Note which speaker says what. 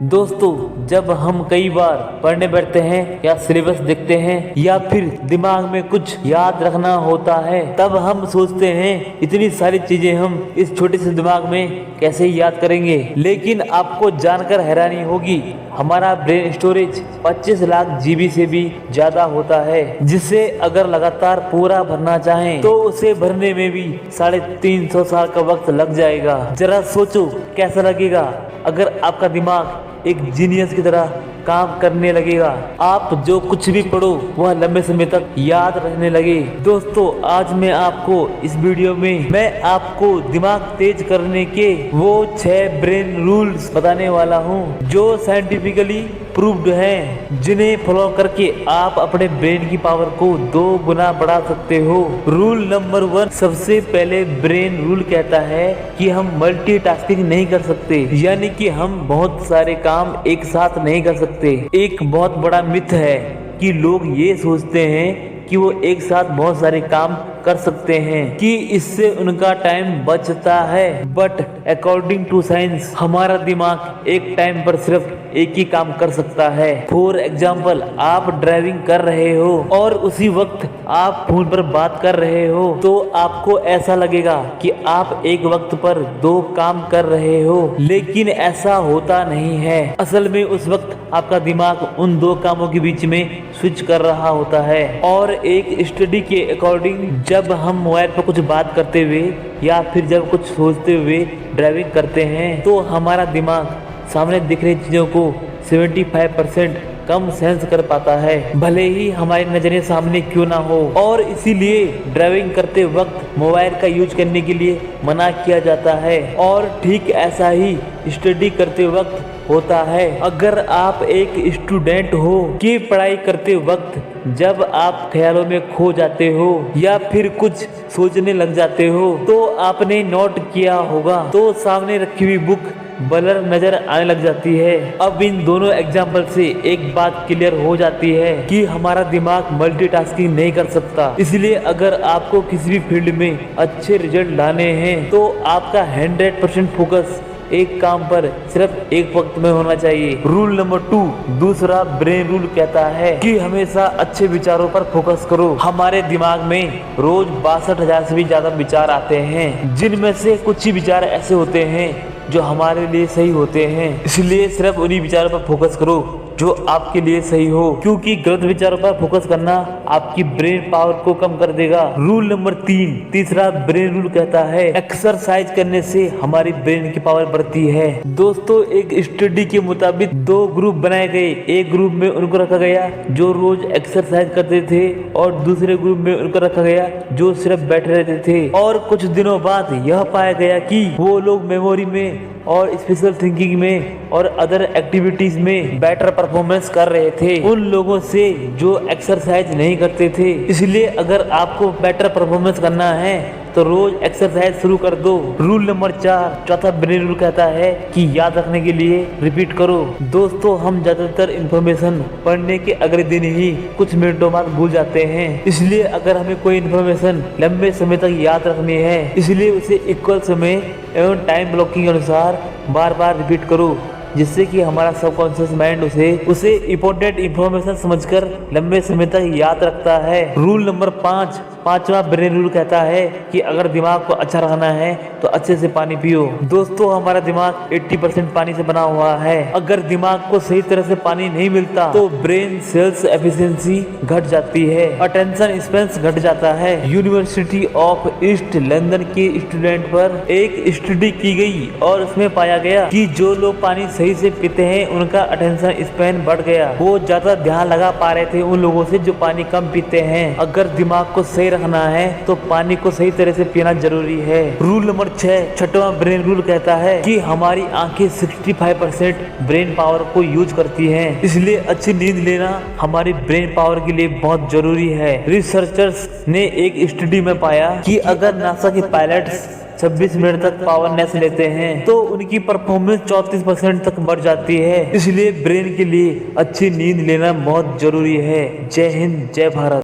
Speaker 1: दोस्तों, जब हम कई बार पढ़ने बैठते हैं या सिलेबस देखते हैं या फिर दिमाग में कुछ याद रखना होता है, तब हम सोचते हैं इतनी सारी चीजें हम इस छोटे से दिमाग में कैसे याद करेंगे। लेकिन आपको जानकर हैरानी होगी, हमारा ब्रेन स्टोरेज 25 लाख जीबी से भी ज्यादा होता है, जिसे अगर लगातार पूरा भरना चाहें तो उसे भरने में भी 350 साल का वक्त लग जाएगा। जरा सोचो कैसा लगेगा अगर आपका दिमाग एक जीनियस की तरह काम करने लगेगा। आप जो कुछ भी पढ़ो वह लंबे समय तक याद रहने लगे। दोस्तों, आज मैं आपको इस वीडियो में आपको दिमाग तेज करने के वो 6 ब्रेन रूल्स बताने वाला हूँ जो साइंटिफिकली प्रूव्ड हैं, जिन्हें फॉलो करके आप अपने ब्रेन की पावर को 2 गुना बढ़ा सकते हो। रूल नंबर 1, सबसे पहले ब्रेन रूल कहता है कि हम मल्टीटास्किंग नहीं कर सकते, यानी कि हम बहुत सारे काम एक साथ नहीं कर सकते। एक बहुत बड़ा मिथ है कि लोग ये सोचते हैं कि वो एक साथ बहुत सारे काम कर सकते हैं कि इससे उनका टाइम बचता है, बट अकॉर्डिंग टू साइंस हमारा दिमाग एक टाइम पर सिर्फ एक ही काम कर सकता है। फॉर एग्जाम्पल, आप ड्राइविंग कर रहे हो और उसी वक्त आप फोन पर बात कर रहे हो, तो आपको ऐसा लगेगा कि आप एक वक्त पर 2 काम कर रहे हो, लेकिन ऐसा होता नहीं है। असल में उस वक्त आपका दिमाग उन 2 कामों के बीच में स्विच कर रहा होता है। और एक स्टडी के अकॉर्डिंग जब हम मोबाइल पर कुछ बात करते हुए या फिर जब कुछ सोचते हुए ड्राइविंग करते हैं तो हमारा दिमाग सामने दिख रही चीज़ों को 75% कम सेंस कर पाता है, भले ही हमारी नजरें सामने क्यों ना हो। और इसीलिए ड्राइविंग करते वक्त मोबाइल का यूज करने के लिए मना किया जाता है। और ठीक ऐसा ही स्टडी करते वक्त होता है। अगर आप एक स्टूडेंट हो कि पढ़ाई करते वक्त जब आप ख्यालों में खो जाते हो या फिर कुछ सोचने लग जाते हो, तो आपने नोट किया होगा तो सामने रखी हुई बुक ब्लर नजर आने लग जाती है। अब इन दोनों एग्जाम्पल से एक बात क्लियर हो जाती है कि हमारा दिमाग मल्टीटास्किंग नहीं कर सकता। इसलिए अगर आपको किसी भी फील्ड में अच्छे रिजल्ट लाने हैं तो आपका 100% फोकस एक काम पर सिर्फ एक वक्त में होना चाहिए। रूल नंबर 2, दूसरा ब्रेन रूल कहता है कि हमेशा अच्छे विचारों पर फोकस करो। हमारे दिमाग में रोज 62,000 से भी ज्यादा विचार आते हैं, जिनमें से कुछ ही विचार ऐसे होते हैं जो हमारे लिए सही होते हैं। इसलिए सिर्फ उन्हीं विचारों पर फोकस करो जो आपके लिए सही हो, क्योंकि गलत विचारों पर फोकस करना आपकी ब्रेन पावर को कम कर देगा। रूल नंबर 3, तीसरा ब्रेन रूल कहता है एक्सरसाइज करने से हमारी ब्रेन की पावर बढ़ती है। दोस्तों, एक स्टडी के मुताबिक 2 ग्रुप बनाए गए। एक ग्रुप में उनको रखा गया जो रोज एक्सरसाइज करते थे और दूसरे ग्रुप में उनको रखा गया जो सिर्फ बैठे रहते थे। और कुछ दिनों बाद यह पाया गया कि वो लोग मेमोरी में और स्पेशल थिंकिंग में और अदर एक्टिविटीज में बेटर परफॉर्मेंस कर रहे थे उन लोगों से जो एक्सरसाइज नहीं करते थे। इसलिए अगर आपको बेटर परफॉर्मेंस करना है तो रोज एक्सरसाइज शुरू कर दो। रूल नंबर 4, चौथा ब्रेन रूल कहता है कि याद रखने के लिए रिपीट करो। दोस्तों, हम ज्यादातर इंफॉर्मेशन पढ़ने के अगले दिन ही कुछ मिनटों बाद भूल जाते हैं। इसलिए अगर हमें कोई इंफॉर्मेशन लंबे समय तक याद रखनी है, इसलिए उसे इक्वल समय एवं टाइम ब्लॉकिंग अनुसार बार बार रिपीट करो, जिससे कि हमारा सबकॉन्शियस माइंड उसे इम्पोर्टेंट इंफॉर्मेशन समझकर लंबे समय तक याद रखता है। रूल नंबर 5, पांचवा ब्रेन रूल कहता है कि अगर दिमाग को अच्छा रखना है तो अच्छे से पानी पियो। दोस्तों, हमारा दिमाग 80% पानी से बना हुआ है। अगर दिमाग को सही तरह से पानी नहीं मिलता तो ब्रेन सेल्स एफिशिएंसी घट जाती है, अटेंशन स्पैन घट जाता है। यूनिवर्सिटी ऑफ ईस्ट लंदन के स्टूडेंट पर एक स्टडी की गई और उसमें पाया गया कि जो लोग पानी सही से पीते हैं उनका अटेंशन स्पैन बढ़ गया। वो ज्यादा ध्यान लगा पा रहे थे उन लोगों से जो पानी कम पीते हैं। अगर दिमाग को सही रखना है तो पानी को सही तरह से पीना जरूरी है। रूल नंबर 6, छठवां ब्रेन रूल कहता है कि हमारी आंखें 65% ब्रेन पावर को यूज करती हैं। इसलिए अच्छी नींद लेना हमारी ब्रेन पावर के लिए बहुत जरूरी है। रिसर्चर्स ने एक स्टडी में पाया कि अगर नासा के पायलट्स 26 मिनट तक पावर नैप लेते हैं तो उनकी परफॉर्मेंस 34% तक बढ़ जाती है। इसलिए ब्रेन के लिए अच्छी नींद लेना बहुत जरूरी है। जय हिंद, जय भारत।